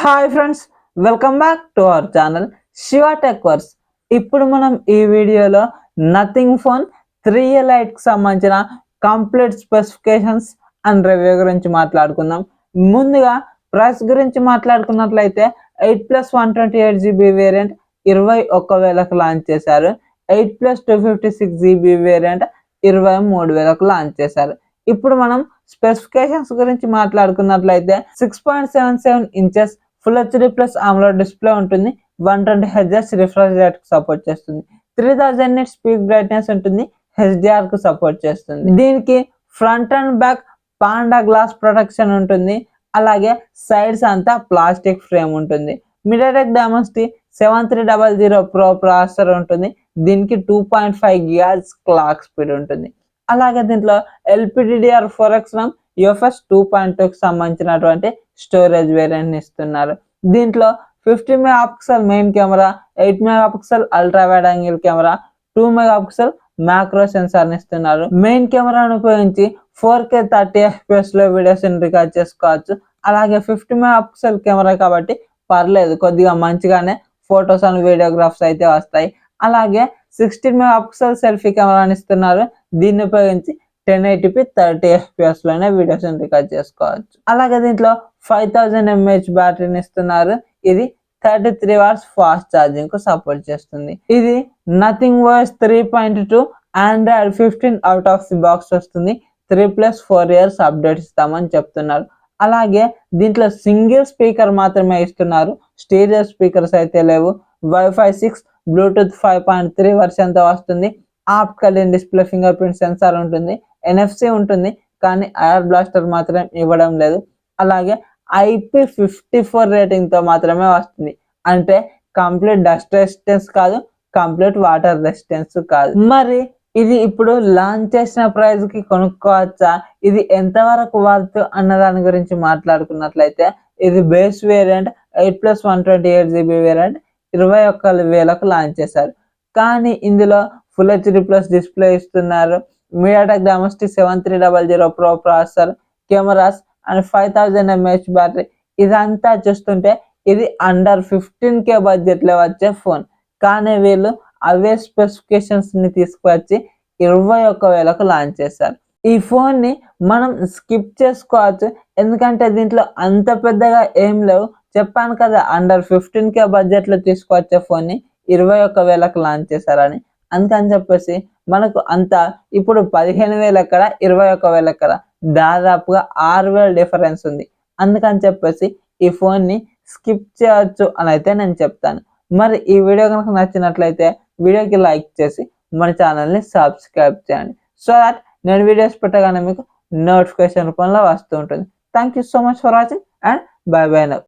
Hi friends, welcome back to our channel Shiva tech verse. ఇప్పుడు మనం ఈ వీడియోలో నథింగ్ ఫోన్ 3A లైట్కి సంబంధించిన కంప్లీట్ స్పెసిఫికేషన్స్ అండ్ రివ్యూ గురించి మాట్లాడుకుందాం. ముందుగా ప్రైస్ గురించి మాట్లాడుకున్నట్లయితే 8+128GB వేరియంట్ 21,000కు లాంచ్ చేశారు. 8+256GB వేరియంట్ 23,000కు లాంచ్ చేశారు. ఇప్పుడు మనం స్పెసిఫికేషన్స్ గురించి మాట్లాడుకున్నట్లయితే 6.77 inches full HD plus AMOLED display ఉంటుంది. 120Hz రిఫ్రెష్ రేట్ కు సపోర్ట్ చేస్తుంది. 3000 నిట్స్ పీక్ బ్రైట్నెస్ ఉంటుంది. HDR కు సపోర్ట్ చేస్తుంది. దీనికి front and back panda glass protection ఉంటుంది. అలాగే సైడ్స్ అంతా ప్లాస్టిక్ ఫ్రేమ్ ఉంటుంది. MediaTek Dimensity 7300 Pro ప్రాసెసర్ ఉంటుంది. దీనికి 2.5 GHz క్లాక్ స్పీడ్ ఉంటుంది. అలాగే దీంట్లో LPDDR4X RAM UFS 2.2కి సంబంధించినటువంటి స్టోరేజ్ వేరియంట్ ఇస్తున్నారు. దీంట్లో 50 MP main camera, 8 MP ultra wide angle camera, 2 MP macro censor ఇస్తున్నారు. మెయిన్ కెమెరాను ఉపయోగించి 4K 30fps లో వీడియోస్ రికార్డ్ చేసుకోవచ్చు. అలాగే 50 MP కెమెరా కాబట్టి పర్లేదు, కొద్దిగా మంచిగానే ఫొటోస్ అండ్ వీడియోగ్రాఫ్స్ అయితే వస్తాయి. అలాగే 16 MP సెల్ఫీ కెమెరాని ఇస్తున్నారు. దీన్ని ఉపయోగించి 1080p 30fps లోనే వీడియోస్ రికార్డ్ చేసుకోవచ్చు. అలాగే దీంట్లో 5000 mAh బ్యాటరీని ఇస్తున్నారు. ఇది 33 Watts ఫాస్ట్ ఛార్జింగ్ కు సపోర్ట్ చేస్తుంది. ఇది nothing OS 3.2 Android 15 out of the box వస్తుంది. 3+4 years అప్డేట్ ఇస్తామని చెప్తున్నారు. అలాగే దీంట్లో సింగిల్ స్పీకర్ మాత్రమే ఇస్తున్నారు. స్టీరియో స్పీకర్స్ అయితే లేవు. Wi-Fi 6 బ్లూటూత్ 5.3 వర్షన్ తో వస్తుంది. Optical in display finger print censor ఉంటుంది. NFC ఉంటుంది, కానీ ఎయిర్ బ్లాస్టర్ మాత్రం ఇవ్వడం లేదు. అలాగే IP54 రేటింగ్ తో మాత్రమే వస్తుంది. అంటే కంప్లీట్ డస్ట్ రెసిస్టెన్స్ కాదు, కంప్లీట్ వాటర్ రెసిస్టెన్స్ కాదు. మరి ఇది ఇప్పుడు లాంచ్ చేసిన ప్రైస్ కి కొనుక్కోవచ్చా, ఇది ఎంతవరకు వర్త్ అన్న దాని గురించి మాట్లాడుకున్నట్లయితే ఇది బేస్ వేరియంట్ 8+128GB వేరియంట్ 21,000కు లాంచ్ చేశారు. కానీ ఇందులో ఫుల్ హెచ్డి ప్లస్ డిస్ప్లే ఇస్తున్నారు. MediaTek Dimensity 7300 Pro processor, cameras and 5000 mAh battery. ఇదంతా చూస్తుంటే ఇది అండర్ 15K బడ్జెట్ లో వచ్చే ఫోన్. కానీ వీళ్ళు అవే స్పెసిఫికేషన్స్ ని తీసుకువచ్చి 21,000కు లాంచ్ చేశారు. ఈ ఫోన్ ని మనం స్కిప్ చేసుకోవచ్చు, ఎందుకంటే దీంట్లో అంత పెద్దగా ఏం లేవు. చెప్పాను కదా, అండర్ 15K బడ్జెట్ లో తీసుకువచ్చే ఫోన్ ని 21,000కు లాంచ్ చేశారని. అందుకని చెప్పేసి మనకు అంత ఇప్పుడు 15,000 ఎక్కడ, 21,000 ఎక్కడ, దాదాపుగా 6,000 డిఫరెన్స్ ఉంది. అందుకని చెప్పేసి ఈ ఫోన్ ని స్కిప్ చేయొచ్చు అని అయితే నేను చెప్తాను. మరి ఈ వీడియో కనుక నచ్చినట్లయితే వీడియోకి లైక్ చేసి మన ఛానల్ని సబ్స్క్రైబ్ చేయండి. సో దట్ నేను వీడియోస్ పెట్టగానే మీకు నోటిఫికేషన్ రూపంలో వస్తూ ఉంటుంది. Thank you so much for watching and by by now.